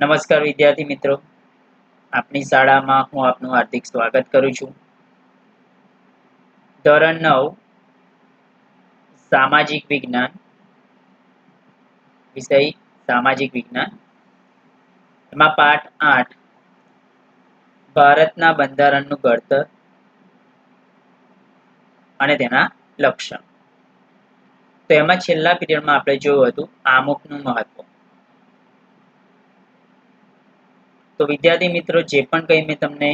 નમસ્કાર વિદ્યાર્થી મિત્રો, આપની શાળામાં હું આપનું હાર્દિક સ્વાગત કરું છું. ધોરણ 9 સામાજિક વિજ્ઞાન વિષય સામાજિક વિજ્ઞાન એમાં પાઠ 8 ભારતના બંધારણનું ઘડતર અને તેના લક્ષણ. તો એમાં છેલ્લા પીરિયડમાં આપણે જોયું હતું આમુખનું મહત્વ. તો વિદ્યાર્થી મિત્રો, જે પણ કંઈ મેં તમને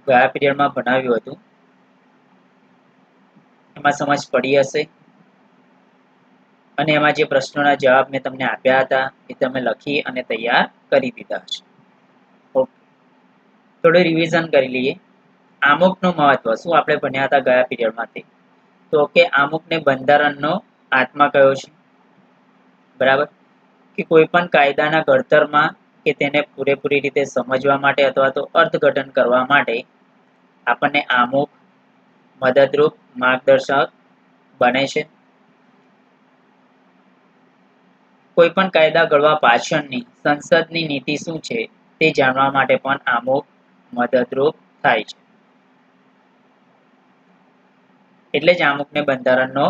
ગયા પીરિયડમાં ભણાવ્યું હતું એમાં સમજ પડી હશે અને એમાં જે પ્રશ્નોના જવાબ મેં તમને આપ્યા હતા એ તમે લખી અને તૈયાર કરી દીધા હશે. ઓકે, થોડું રિવિઝન કરી લઈએ. આમુખનું મહત્વ શું આપણે ભણ્યા હતા ગયા પીરિયડમાંથી? તો કે આમુખને બંધારણનો આત્મા કયો છે, બરાબર? કે કોઈ પણ કાયદાના ઘડતરમાં કે તેને પૂરેપૂરી રીતે સમજવા માટે અથવા તો અર્થઘટન કરવા માટે આપણને આમુખ મદદરૂપ માર્ગદર્શક બને છે. કોઈ પણ કાયદા ઘડવા પાછળની સંસદની નીતિ શું છે તે જાણવા માટે પણ આમુખ મદદરૂપ થાય છે. એટલે જ આમુખને બંધારણનો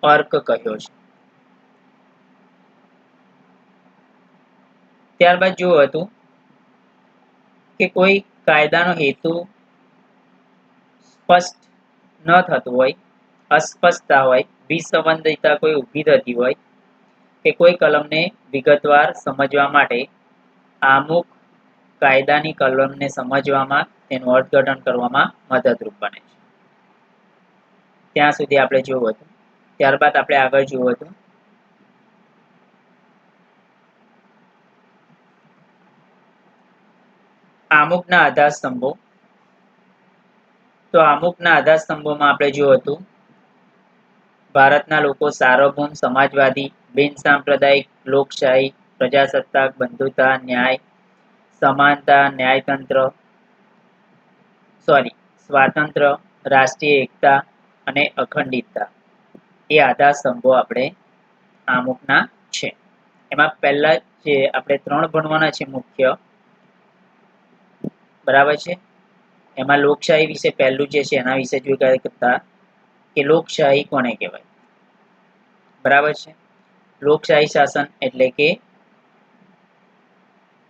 અર્ક કહ્યો છે. ત્યારબાદ જોયું હતું કે કોઈ કાયદાનો હેતુ સ્પષ્ટ ન થતું હોય, અસ્પષ્ટતા હોય, વિસંબંધિતતા કોઈ ઊભી થતી હોય કે કોઈ કલમને વિગતવાર સમજવા માટે આમુખ કાયદાની કલમને સમજવામાં, તેનું અર્થઘટન કરવામાં મદદરૂપ બને છે. ત્યાં સુધી આપણે જોયું હતું. ત્યારબાદ આપણે આગળ જોયું હતું આમુખના આધાર સ્તંભો. તો આમુખના આધાર સ્તંભોમાં આપણે જોયું હતું ભારતના લોકો સાર્વભૌમ, સમાજવાદી, બિન સાંપ્રદાયિક, લોકશાહી, પ્રજાસત્તાક, બંધુતા, ન્યાય, સમાનતા, સ્વાતંત્ર્ય, રાષ્ટ્રીય એકતા અને અખંડિતતા એ આધાર સ્તંભો આપણે આમુખના છે. એમાં પહેલા જે આપણે 3 ભણવાના છે મુખ્ય, બરાબર છે? એમાં લોકશાહી વિશે પહેલું જે છે એના વિશે જોઈ કરતા કે લોકશાહી કોને કહેવાય, બરાબર છે? લોકશાહી શાસન એટલે કે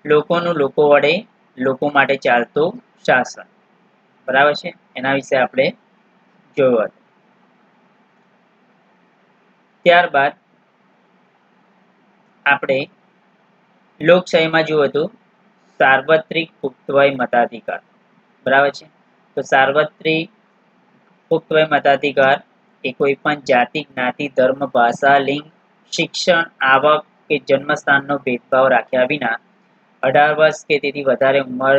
લોકોનું લોકો વડે, લોકો માટે ચાલતું શાસન, બરાબર છે? એના વિશે આપણે જોયું હતું. ત્યારબાદ આપણે લોકશાહીમાં જોયું હતું સાર્વત્રિક પુખ્તવય મતાધિકાર, બરાબર છે? તો સાર્વત્રિક પુખ્તવય મતાધિકાર એ કોઈ પણ જાતિ, જ્ઞાતિ, ધર્મ, ભાષા, લિંગ, શિક્ષણ, આવક કે જન્મસ્થાનનો ભેદભાવ રાખ્યા વિના 18 વર્ષ કે તેથી વધારે ઉંમર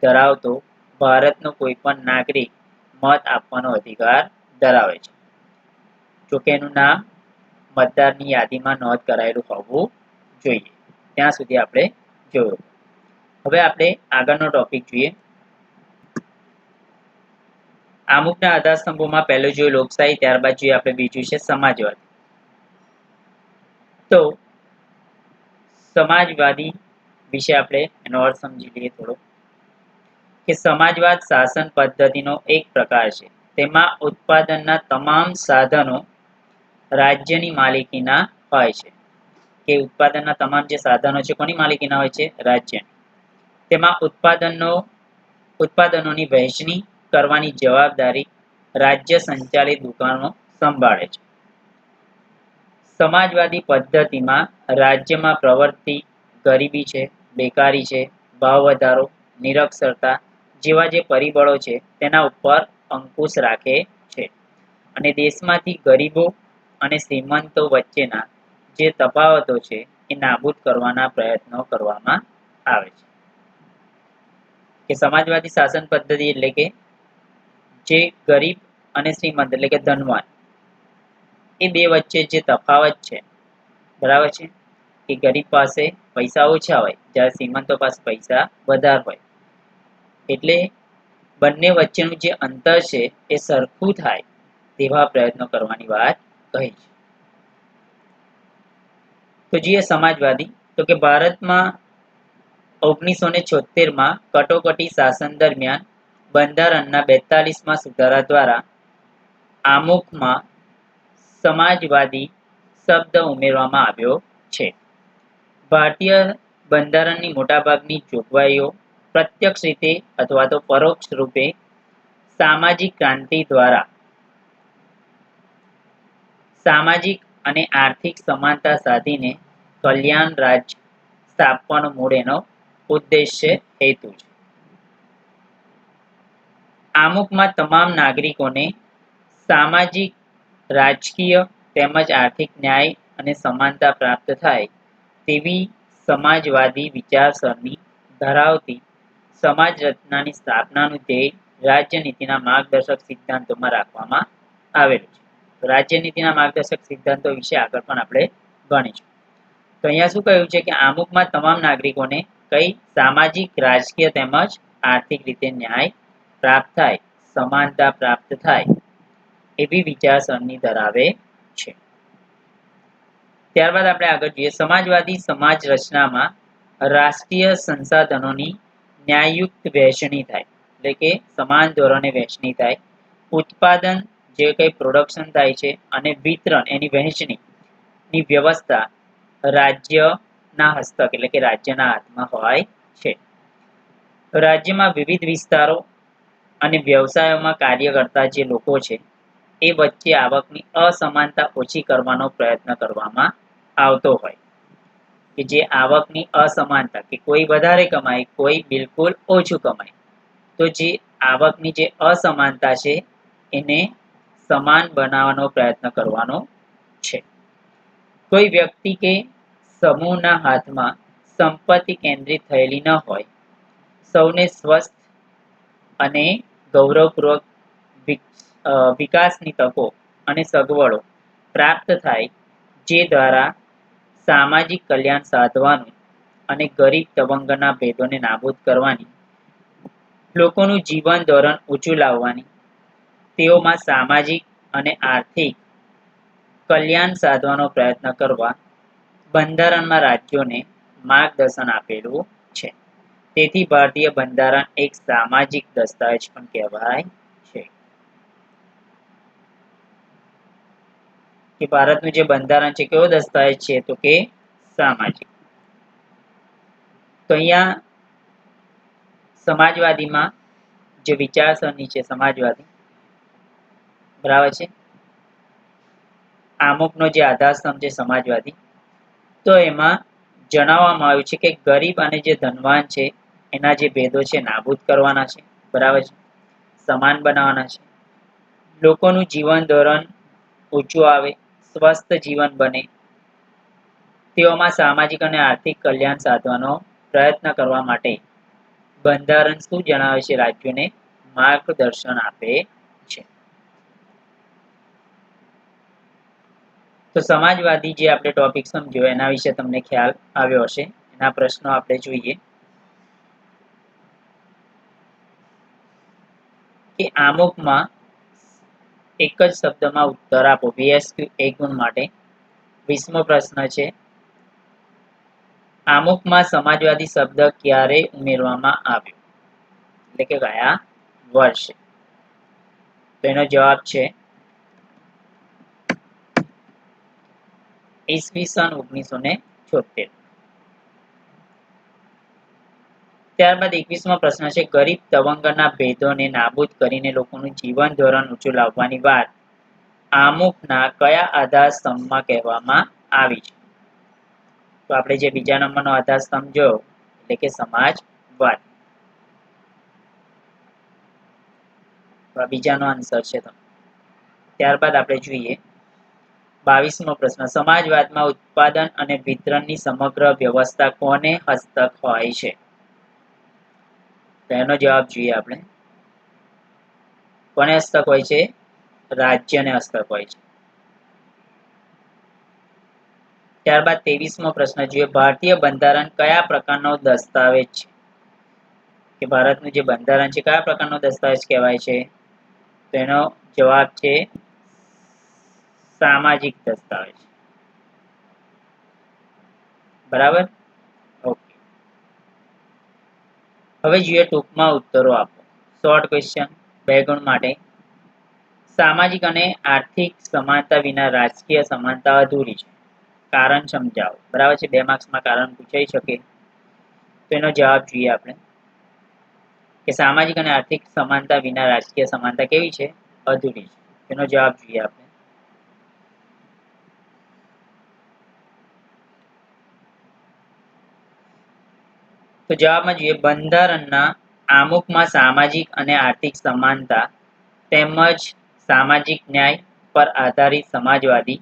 ધરાવતો ભારતનો કોઈ પણ નાગરિક મત આપવાનો અધિકાર ધરાવે છે. જોકે એનું નામ મતદારની યાદીમાં નોંધ કરાયેલું હોવું જોઈએ. ત્યાં સુધી આપણે જોયું. હવે આપણે આગળનો ટોપિક જોઈએ. આમુખના આધાર સ્તંભોમાં પહેલું જોયું લોકશાહી, ત્યારબાદ જોઈએ આપણે બીજું છે સમાજવાદ. તો સમાજવાદી વિશે આપણે એનો અર્થ સમજી લઈએ થોડો. કે સમાજવાદ શાસન પદ્ધતિનો એક પ્રકાર છે. તેમાં ઉત્પાદનના તમામ સાધનો રાજ્યની માલિકીના હોય છે. કે ઉત્પાદનના તમામ જે સાધનો છે કોની માલિકીના હોય છે? રાજ્ય. તેમાં ઉત્પાદનોની વહેંચણી કરવાની જવાબદારી રાજ્ય સંચાલિત દુકાનો સંભાળે છે. સમાજવાદી પદ્ધતિમાં રાજ્યમાં પ્રવર્તી ગરીબી છે, બેકારી છે, ભાવ વધારો, નિરક્ષરતા જેવા જે પરિબળો છે તેના ઉપર અંકુશ રાખે છે અને દેશમાંથી ગરીબો અને શ્રીમંતો વચ્ચેના જે તફાવતો છે એ નાબૂદ કરવાના પ્રયત્નો કરવામાં આવે છે. કે સમાજવાદી શાસન પદ્ધતિ એટલે કે જે ગરીબ અને શ્રીમંત એટલે કે ધનવાન એ બે વચ્ચે જે તફાવત છે, બરાબર છે? કે ગરીબ પાસે પૈસા ઓછા હોય જ્યારે શ્રીમંતો પાસે પૈસા વધારે હોય, એટલે બંને વચ્ચેનું જે અંતર છે એ સરખું થાય તેવા પ્રયત્નો કરવાની વાત કહી છે. તો જોઈએ સમાજવાદી. તો કે ભારતમાં 1976માં કટોકટી શાસન દરમિયાન બંધારણના 42માં સુધારા દ્વારા આમુખમાં સમાજવાદી શબ્દ ઉમેરવામાં આવ્યો છે. ભારતીય બંધારણની મોટાભાગની જોગવાઈઓ પ્રત્યક્ષ રીતે અથવા તો પરોક્ષ રૂપે સામાજિક ક્રાંતિ દ્વારા સામાજિક અને આર્થિક સમાનતા સાધીને કલ્યાણ રાજ્ય સ્થાપવાનો મૂળ એનો ઉદ્દેશ્ય હેતુ છે. આમુખમાં તમામ નાગરિકોને સામાજિક, રાજકીય તેમજ આર્થિક ન્યાય અને સમાનતા પ્રાપ્ત થાય તેવી સમાજવાદી વિચારસરણી ધરાવતી સમાજ રચનાની સ્થાપનાનું ધ્યેય રાજ્યનીતિના માર્ગદર્શક સિદ્ધાંતોમાં રાખવામાં આવેલું છે. રાજ્યનીતિના માર્ગદર્શક સિદ્ધાંતો વિશે આગળ પણ આપણે ભણીશું. તો અહીંયા શું કહ્યું છે કે આમુખમાં તમામ નાગરિકોને કઈ સામાજિક, રાજકીય તેમજ આર્થિક રીતે ન્યાય પ્રાપ્ત થાય, સમાનતા પ્રાપ્ત થાય એવી વિચારસરણી ધરાવે છે. ત્યારબાદ આપણે આગળ જોઈએ. સમાજવાદી સમાજ રચનામાં રાષ્ટ્રીય સંસાધનોની ન્યાયયુક્ત વહેંચણી થાય, એટલે કે સમાન ધોરણે વહેંચણી થાય, ઉત્પાદન જે કંઈ પ્રોડક્શન થાય છે અને વિતરણ એની વહેંચણીની વ્યવસ્થા રાજ્યના હસ્તક એટલે કે રાજ્યના હાથમાં હોય છે. રાજ્યમાં વિવિધ વિસ્તારો અને વ્યવસાયોમાં કાર્ય કરતા જે લોકો છે એ વચ્ચે આવકની અસમાનતા ઓછી કરવાનો પ્રયત્ન કરવામાં આવતો હોય કે જે આવકની અસમાનતા કે કોઈ વધારે કમાય, કોઈ બિલકુલ ઓછું કમાય, તો જે આવકની જે અસમાનતા છે એને સમાન બનાવવાનો પ્રયત્ન કરવાનો છે. કોઈ વ્યક્તિ કે સમૂહના હાથમાં સંપત્તિ કેન્દ્રિત થયેલી ન હોય, સૌને સ્વસ્થ અને ગૌરવપૂર્વક વિકાસની તકો અને સગવડો પ્રાપ્ત થાય, જે દ્વારા સામાજિક કલ્યાણ સાધવાનું અને ગરીબ તવંગના ભેદોને નાબૂદ કરવાની, લોકોનું જીવન ધોરણ ઊંચું લાવવાની, તેઓમાં સામાજિક અને આર્થિક કલ્યાણ સાધવાનો પ્રયત્ન કરવા બંધારણમાં રાજ્યોને માર્ગદર્શન આપેલું છે. તેથી ભારતીય બંધારણ એક સામાજિક દસ્તાવેજ પણ કહેવાય છે. કે ભારતનું જે બંધારણ છે કેવો દસ્તાવેજ છે તો કે સામાજિક. તો અહીંયા સમાજવાદીમાં જે વિચારસરણી છે સમાજવાદી, બરાબર છે, આમુખનો જે આધારસ્તંભ છે સમાજવાદી, તો એમાં જણાવવામાં આવ્યું છે કે ગરીબ અને જે ધનવાન છે એના જે ભેદો છે નાબૂદ કરવાના છે, બરાબર છે, સમાન બનાવવાના છે, લોકોનું જીવન ધોરણ ઊંચું આવે, સ્વસ્થ જીવન બને, તેઓમાં સામાજિક અને આર્થિક કલ્યાણ સાધવાનો પ્રયત્ન કરવા માટે બંધારણ શું જણાવે છે? રાજ્યોને માર્ગદર્શન આપે છે. તો સમાજવાદી જે આપણે ટોપિક સમજ્યો એના વિશે તમને ખ્યાલ આવ્યો હશે. એના પ્રશ્નો આપણે જોઈએ કે આમુખમાં એક જ શબ્દમાં ઉત્તર આપો. VSQ 1 ગુણ માટે 20મો પ્રશ્ન છે, આમુખમાં સમાજવાદી શબ્દ ક્યારે ઉમેરવામાં આવ્યો? એટલે કે કયા વર્ષે? તો એનો જવાબ છે ઈસવીસન 1976. ત્યારબાદ 21મો પ્રશ્ન છે, ગરીબ તવંગના ભેદોને નાબૂદ કરીને લોકોનું જીવન ધોરણ ઊંચું લાવવાની વાત આમુખના કયા આધાર સ્તંભમાં કહેવામાં આવી છે? તો આપણે જે બીજા નંબરનો આધાર સ્તંભ જોયો એટલે કે સમાજવાદ. બીજાનો આન્સર છે. ત્યારબાદ આપણે જોઈએ 22મો પ્રશ્ન, સમાજવાદમાં ઉત્પાદન અને વિતરણની સમગ્ર વ્યવસ્થા કોને હસ્તક હોય છે? તો એનો જવાબ જોઈએ આપણે. કોને હસ્તક હોય છે? રાજ્યને હસ્તક હોય છે. ત્યારબાદ 23મો પ્રશ્ન જોઈએ, ભારતીય બંધારણ કયા પ્રકારનો દસ્તાવેજ છે? કે ભારતનું જે બંધારણ છે કયા પ્રકારનો દસ્તાવેજ કહેવાય છે? તો એનો જવાબ છે સામાજિક દસ્તાવેજ. બરાબર, ઓકે. હવે જોઈએ ટૂંકમાં ઉત્તરો આપો. શોર્ટ ક્વેશ્ચન 2 ગુણ માટે. સામાજિક અને આર્થિક સમાનતા વિના રાજકીય સમાનતા અધૂરી છે. કારણ સમજાવો. બરાબર છે, 2 માર્ક્સમાં કારણ પૂછાઈ શકે. તો એનો જવાબ જોઈએ આપણે કે સામાજિક અને આર્થિક સમાનતા વિના રાજકીય સમાનતા કેવી છે? અધૂરી છે. એનો જવાબ જોઈએ આપણે. તો જવાબમાં જોઈએ બંધારણના આમુખમાં સામાજિક અને આર્થિક સમાનતા તેમજ સામાજિક ન્યાય પર આધારિત સમાજવાદી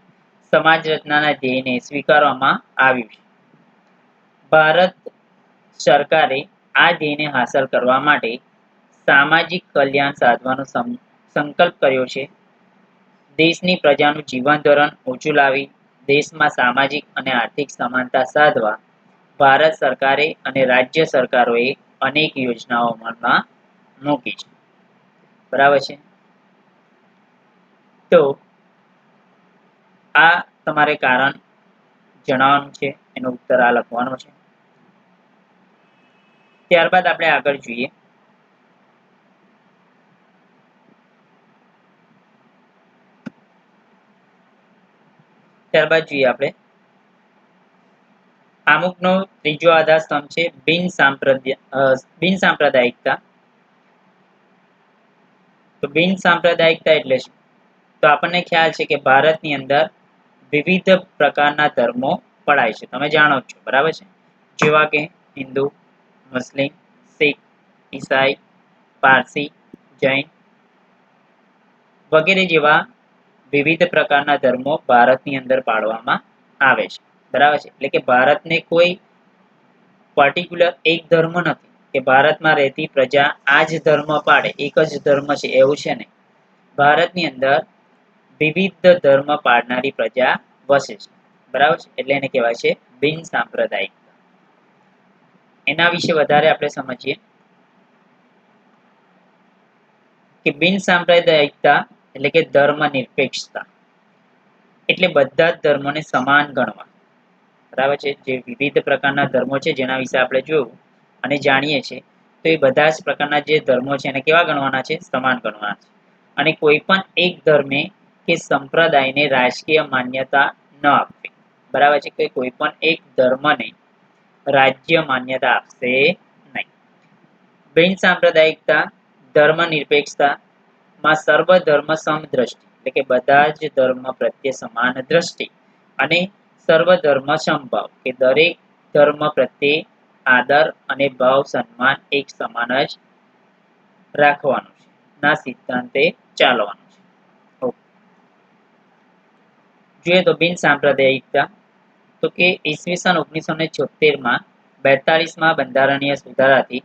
સમાજ રચનાના ધ્યેયને સ્વીકારવામાં આવ્યું છે. ભારત સરકારે આ ધ્યેયને હાંસલ કરવા માટે સામાજિક કલ્યાણ સાધવાનો સંકલ્પ કર્યો છે. દેશની પ્રજાનું જીવન ધોરણ ઊંચું લાવી દેશમાં સામાજિક અને આર્થિક સમાનતા સાધવા ભારત સરકારે અને રાજ્ય સરકારોએ અનેક યોજનાઓ અમલમાં મૂકી છે. બરાબર છે. તો આ તમારે કારણ જણાવવાનું છે, એનો ઉત્તર આ લખવાનો છે. ત્યારબાદ આપણે આગળ જોઈએ. આપણે આમુખનો ત્રીજો આધાર સ્તંભ છે બિન સાંપ્રદાયિકતા. તો બિન સાંપ્રદાયિકતા એટલે શું? તો આપણને ખ્યાલ છે કે ભારતની અંદર વિવિધ પ્રકારના ધર્મો પડાય છે, તમે જાણો જ છો. બરાબર છે, જેવા કે હિન્દુ, મુસ્લિમ, શીખ, ઈસાઈ, પારસી, જૈન વગેરે જેવા વિવિધ પ્રકારના ધર્મો ભારતની અંદર પાડવામાં આવે છે. બરાબર છે, એટલે કે ભારતને કોઈ પર્ટિક્યુલર એક ધર્મ નથી કે ભારતમાં રહેતી પ્રજા આ જ ધર્મ પાડે, એક જ ધર્મ છે એવું છે નહીં. ભારતની અંદર વિવિધ ધર્મ પાડનારી પ્રજા વસે છે. બરાબર છે, એટલે એને કહેવાય છે બિન સાંપ્રદાયિક. એના વિશે વધારે આપણે સમજીએ કે બિન સાંપ્રદાયિકતા એટલે કે ધર્મ નિરપેક્ષતા એટલે બધા જ ધર્મોને સમાન ગણવા. બરાબર છે, જે વિવિધ પ્રકારના ધર્મો છે જેના વિશે આપણે જોયું અને જાણીએ છીએ, તો એ બધા જ પ્રકારના જે ધર્મો છે એને કેવા ગણવાના છે? સમાન ગણવાના છે. અને કોઈ પણ એક ધર્મે કે સંપ્રદાયને રાજકીય માન્યતા ન આપવી. બરાબર છે, કે કોઈ પણ એક ધર્મને રાજ્ય માન્યતા આપશે નહીં. બિન સાંપ્રદાયિકતા ધર્મ નિરપેક્ષતા માં સર્વ ધર્મ સમદ્રષ્ટિ એટલે કે બધા જ ધર્મ પ્રત્યે સમાન દ્રષ્ટિ અને સર્વ ધર્મ સમભાવ કે દરેક ધર્મ પ્રત્યે આદર અને ભાવ સન્માન એક સમાન જ રાખવાનું છે ના સિદ્ધાંતે ચાલવાનું છે. જોઈએ તો બિન સાંપ્રદાયિકતા તો કે ઈસવીસન 1976 42માં બંધારણીય સુધારાથી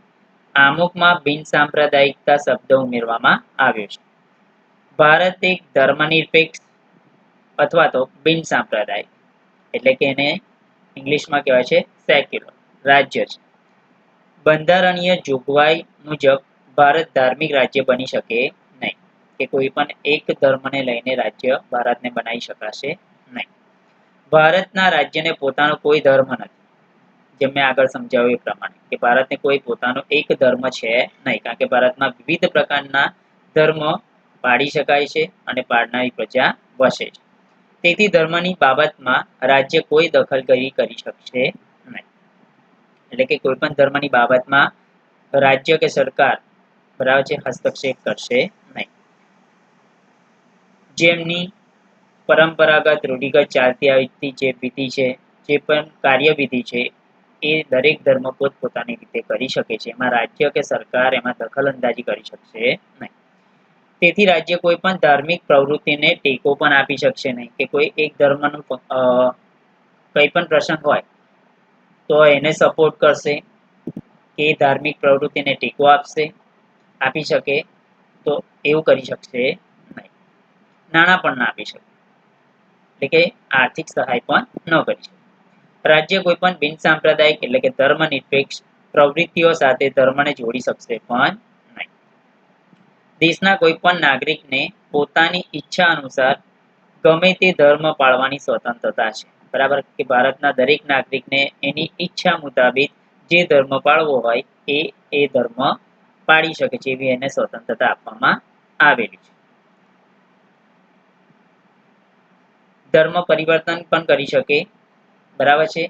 આમુખમાં બિન સાંપ્રદાયિકતા શબ્દ ઉમેરવામાં આવ્યો છે. ભારત એક ધર્મનિરપેક્ષ અથવા તો બિન સાંપ્રદાયિક એટલે કે એને ઇંગ્લિશમાં કહેવાય છે સેક્યુલર રાજ્ય છે. બંધારણીય જોગવાઈ મુજબ ભારત ધાર્મિક રાજ્ય બની શકે નહીં, કે કોઈ પણ એક ધર્મને લઈને રાજ્ય ભારતને બનાવી શકાશે નહીં. ભારતના રાજ્યને પોતાનો કોઈ ધર્મ નથી, જેમ મેં આગળ સમજાવ્યું એ પ્રમાણે કે ભારતને કોઈ પોતાનો એક ધર્મ છે નહીં, કારણ કે ભારતમાં વિવિધ પ્રકારના ધર્મ પાડી શકાય છે અને પાડનારી પ્રજા વસે છે. તેથી ધર્મની બાબતમાં રાજ્ય કોઈ દખલગીરી કરી શકશે નહીં. એટલે કે કોઈ પણ ધર્મની બાબતમાં રાજ્ય કે સરકાર બરાબર છે હસ્તક્ષેપ કરશે નહીં. જેમની પરંપરાગત રૂઢિગત ચાલતી આવતી જે વિધિ છે, જે પણ કાર્યવિધિ છે, એ દરેક ધર્મ પોતપોતાની રીતે કરી શકે છે. એમાં રાજ્ય કે સરકાર એમાં દખલ અંદાજી કરી શકશે નહીં. તેથી રાજ્ય કોઈ પણ ધાર્મિક પ્રવૃત્તિને ટેકો પણ આપી શકશે નહીં, કે કોઈ એક ધર્મનું કંઈ પણ પ્રસંગ હોય તો એને સપોર્ટ કરશે કે ધાર્મિક પ્રવૃત્તિને ટેકો આપી શકે, તો એવું કરી શકશે નહીં. નાણાં પણ ના આપી શકે, એટલે કે આર્થિક સહાય પણ ન કરી શકે. રાજ્ય કોઈ પણ બિન સાંપ્રદાયિક એટલે કે ધર્મ નિરપેક્ષ પ્રવૃત્તિઓ સાથે ધર્મને જોડી શકશે પણ નહીં. દેશના કોઈ પણ નાગરિકને પોતાની ઈચ્છા અનુસાર ગમે તે ધર્મ પાળવાની સ્વતંત્રતા છે. બરાબર, કે ભારતના દરેક નાગરિકને એની ઈચ્છા મુતાબિક જે ધર્મ પાળવો હોય એ ધર્મ પાળી શકે છે, એવી એને સ્વતંત્રતા આપવામાં આવેલી છે. ધર્મ પરિવર્તન પણ કરી શકે, બરાબર છે,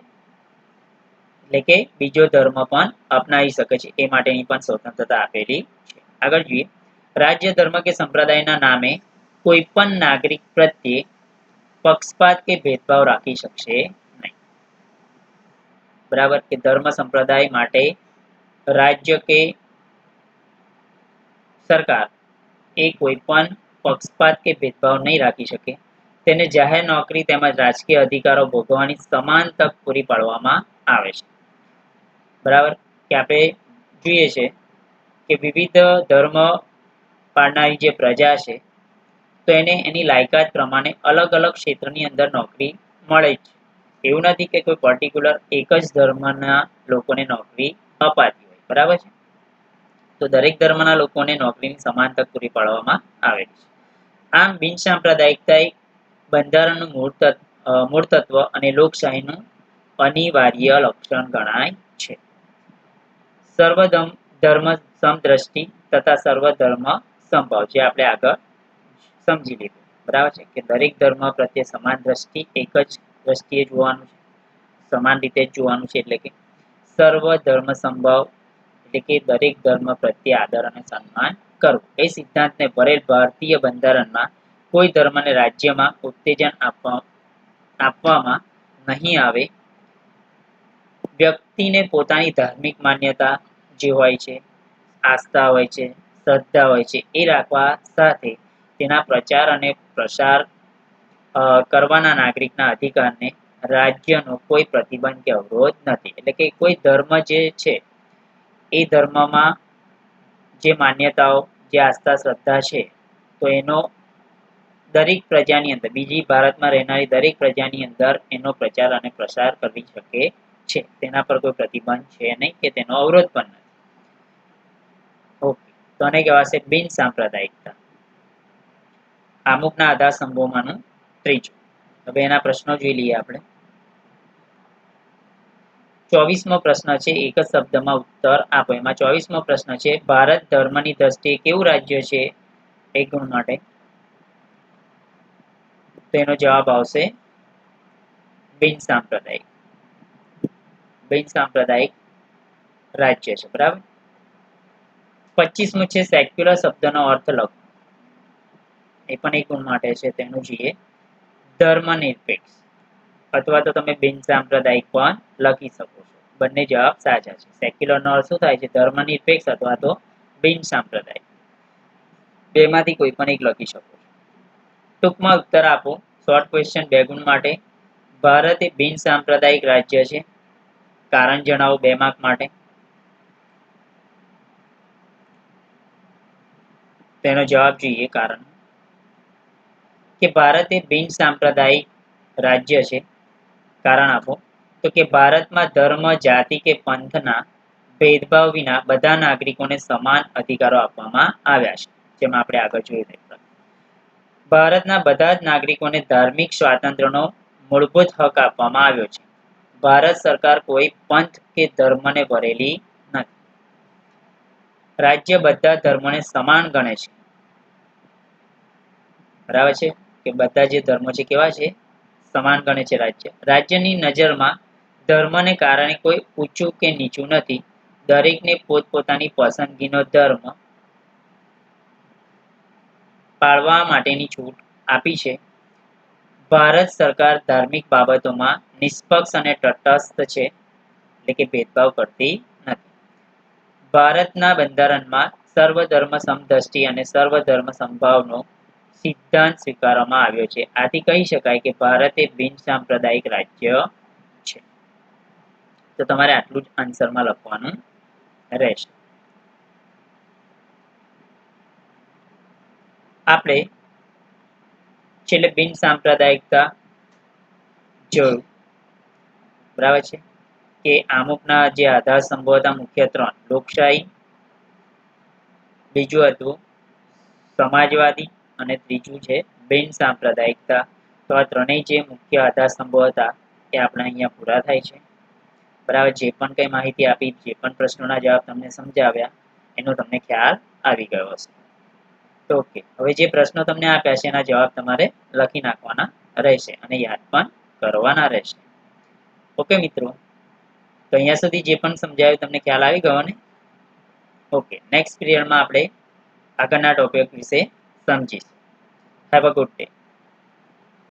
એટલે કે બીજો ધર્મ પણ અપનાવી શકે છે, એ માટેની પણ સ્વતંત્રતા આપેલી છે. આગળ જોઈએ, રાજ્ય ધર્મ કે સંપ્રદાયના નામે કોઈ પણ નાગરિક પ્રત્યે પક્ષપાત કે ભેદભાવ રાખી શકશે નહીં. બરાબર, કે ધર્મ સંપ્રદાય માટે રાજ્ય કે સરકાર એ કોઈ પણ પક્ષપાત કે ભેદભાવ નહીં રાખી શકે. તેને જાહેર નોકરી તેમજ રાજકીય અધિકારો ભોગવવાની સમાન તક પૂરી પાડવામાં આવે છે. બરાબર, કે આપણે જોઈએ છે કે વિવિધ ધર્મ પાળનારી જે પ્રજા છે, તો એને એની લાયકાત પ્રમાણે અલગ અલગ ક્ષેત્રની અંદર નોકરી મળે છે. એવું નથી કે કોઈ પર્ટિક્યુલર એક જ ધર્મના લોકોને નોકરી અપાતી હોય. બરાબર છે, તો દરેક ધર્મના લોકોને નોકરીની સમાન તક પૂરી પાડવામાં આવે છે. આમ બિનસાંપ્રદાયિકતા બંધારણનું મૂળ તત્વ અને લોકશાહીનું અનિવાર્ય લક્ષણ ગણાય છે. સર્વધર્મ સમદ્રષ્ટિ તથા સર્વધર્મ સમભાવ, જે આપણે આગળ સમજી લીધું. બરાબર છે, કે દરેક ધર્મ પ્રત્યે સમાન દ્રષ્ટિ, એક જ દ્રષ્ટિએ જોવાનું છે, સમાન રીતે જ જોવાનું છે. એટલે કે સર્વ ધર્મ સંભાવ, એટલે કે દરેક ધર્મ પ્રત્યે આદર અને સન્માન કરવું. એ સિદ્ધાંતને ભરેલ ભારતીય બંધારણમાં કોઈ ધર્મને રાજ્યમાં ઉત્તેજન આપવામાં નહીં આવે. વ્યક્તિને પોતાની ધાર્મિક માન્યતા જે હોય છે, આસ્થા હોય છે, શ્રદ્ધા હોય છે, એ રાખવા સાથે તેના પ્રચાર અને પ્રસાર કરવાના નાગરિકના અધિકારને રાજ્યનો કોઈ પ્રતિબંધ કે અવરોધ નથી. એટલે કે કોઈ ધર્મ જે છે, એ ધર્મમાં જે માન્યતાઓ, જે આસ્થા શ્રદ્ધા છે, તો એનો દરેક પ્રજાની અંદર, બીજી ભારતમાં રહેનારી દરેક પ્રજાની અંદર એનો પ્રચાર અને પ્રસાર કરી શકે છે. તેના પર કોઈ પ્રતિબંધ છે નહીં, કે તેનો અવરોધ પણ નથી. ઓકે, તો આને કહેવાશે બિન સાંપ્રદાયિકતા. આમુખના આધાર સ્તંભોમાંનું ત્રીજું. હવે એના પ્રશ્નો જોઈ લઈએ આપણે. 24મો પ્રશ્ન છે, એક જ શબ્દમાં ઉત્તર આપો. એમાં 24મો પ્રશ્ન છે, ભારત ધર્મની દ્રષ્ટિએ કેવું રાજ્ય છે? 1 ગુણ માટે. તો એનો જવાબ આવશે બિન સાંપ્રદાયિક. બિન સાંપ્રદાયિક રાજ્ય છે. બરાબર. 25મું છે, સેક્યુલર શબ્દનો અર્થ લખો. એ પણ 1 ગુણ માટે છે, તેનું જોઈએ. ધર્મનિરપેક્ષ, અથવા તો તમે બિન સાંપ્રદાયિક પણ લખી શકો છો. બંને જવાબ સાચા છે. સેક્યુલર નો અર્થ શું થાય છે? ધર્મનિરપેક્ષ અથવા તો બિન સાંપ્રદાયિક. બેમાંથી કોઈ પણ એક લખી શકો છો. ટૂંકમાં ઉત્તર આપો. શોર્ટ ક્વેશ્ચન 2 ગુણ માટે. ભારત એ બિન સાંપ્રદાયિક રાજ્ય છે. કારણ જણાવો 2 માર્ક માટે. તેનો જવાબ જોઈએ. કારણ કે ભારત એ બિન સાંપ્રદાયિક રાજ્ય છે. કારણ આપો. તો કે ભારતમાં ધર્મ, જાતિ કે પંથના ભેદભાવ વિના બધા નાગરિકોને સમાન અધિકારો આપવામાં આવ્યા છે. જેમાં આપણે આગળ જોયું. ભારતના બધા જ નાગરિકોને ધાર્મિક સ્વાતંત્ર્યનો મૂળભૂત હક આપવામાં આવ્યો છે. ભારત સરકાર કોઈ પંથ કે ધર્મને વરેલી નથી. રાજ્ય બધા ધર્મોને સમાન ગણે છે. બરાબર છે, કે બધા જે ધર્મો છે કેવા છે? સમાન ગણે છે રાજ્ય. રાજ્યની નજરમાં ધર્મને કારણે કોઈ ઊંચું કે નીચું નથી. દરેકને પોતપોતાની પસંદગીનો ધર્મ પાળવા માટેની છૂટ આપી છે. ભારત સરકાર ધાર્મિક બાબતોમાં નિષ્પક્ષ અને તટસ્થ છે, એટલે કે ભેદભાવ કરતી નથી. ભારતના બંધારણમાં સર્વધર્મ સમદ્રષ્ટિ અને સર્વધર્મ સમભાવનો સિદ્ધાંત સ્વીકારવામાં આવ્યો છે. આથી કહી શકાય કે ભારત એ બિન સાંપ્રદાયિક રાજ્ય છે. તો તમારે આટલું જ આન્સરમાં લખવાનું રહેશે. આપણે છેલ્લે બિન સાંપ્રદાયિકતા જોયું. બરાબર છે, કે આમુખના જે આધાર સ્તંભો હતા મુખ્ય 3: લોકશાહી, બીજું હતું સમાજવાદી, અને ત્રીજું છે બિન સાંપ્રદાયિકતા. તો આ ત્રણેય જે મુખ્ય આધાર સ્તંભો હતા એ આપણે અહીંયા પૂરા થાય છે. બરાબર, જે પણ કંઈ માહિતી આપી, જે પણ પ્રશ્નોના જવાબ તમને સમજાવ્યા એનો તમને ખ્યાલ આવી ગયો હશે. તો ઓકે, હવે જે પ્રશ્નો તમને આપ્યા છે એના જવાબ તમારે લખી નાખવાના રહેશે અને યાદ પણ કરવાના રહેશે. ઓકે મિત્રો, તો અહીંયા સુધી જે પણ સમજાવ્યું તમને ખ્યાલ આવી ગયો ને? ઓકે, નેક્સ્ટ પીરિયડમાં આપણે આગળના ટોપિક વિશે સમજીશું. Have a good day.